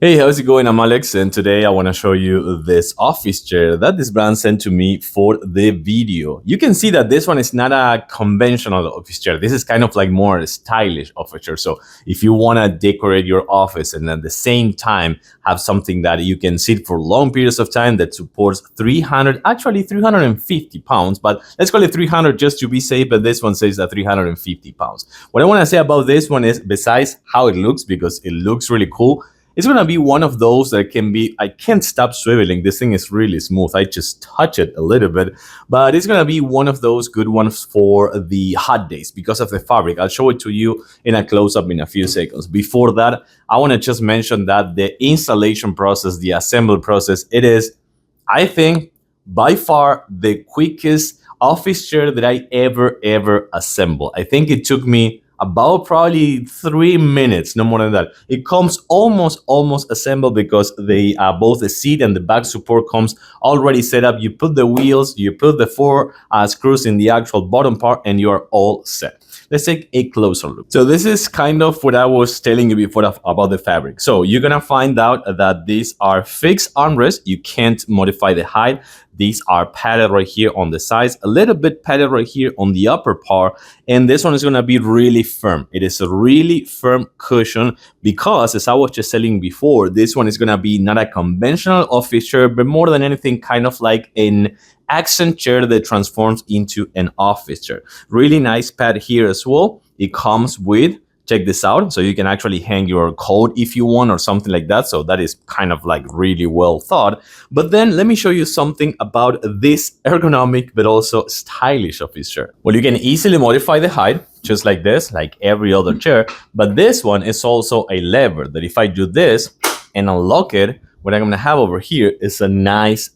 Hey, how's it going? I'm Alex, and today I want to show you this office chair that this brand sent to me for the video. You can see that this one is not a conventional office chair. This is kind of like more stylish office chair. So if you want to decorate your office and at the same time have something that you can sit for long periods of time that supports 350 pounds, but let's call it 300 just to be safe, but this one says that 350 pounds. What I want to say about this one is, besides how it looks, because it looks really cool, it's gonna be one of those that can be, I can't stop swiveling. This thing is really smooth. I just touch it a little bit, but it's gonna be one of those good ones for the hot days because of the fabric. I'll show it to you in a close-up in a few seconds. Before that, I wanna just mention that the installation process, the assembly process, it is, I think, by far the quickest office chair that I ever assembled. I think it took me about probably 3 minutes, no more than that. It comes almost assembled because they both the seat and the back support comes already set up. You put the wheels, you put the four screws in the actual bottom part, and you are all set. Let's take a closer look. So this is kind of what I was telling you before about the fabric. So you're gonna find out that these are fixed armrests. You can't modify the height. These are padded right here on the sides, a little bit padded right here on the upper part, and this one is gonna be really firm. It is a really firm cushion because, as I was just telling before, this one is gonna be not a conventional office chair, but more than anything, kind of like an accent chair that transforms into an office chair. Really nice pad here as well. It comes with, check this out, so you can actually hang your coat if you want or something like that. So that is kind of like really well thought. But then let me show you something about this ergonomic but also stylish office chair. Well, you can easily modify the height just like this, like every other chair. But this one is also a lever that if I do this and unlock it, what I'm gonna have over here is a nice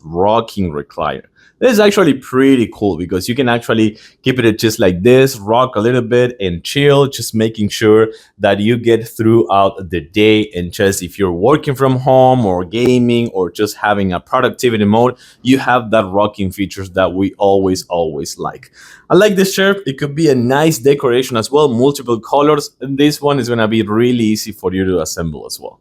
rocking recliner. This is actually pretty cool because you can actually keep it just like this, rock a little bit and chill, just making sure that you get throughout the day. And just if you're working from home or gaming or just having a productivity mode, you have that rocking features that we always like. I like this chair. It could be a nice decoration as well, multiple colors. And this one is gonna be really easy for you to assemble as well.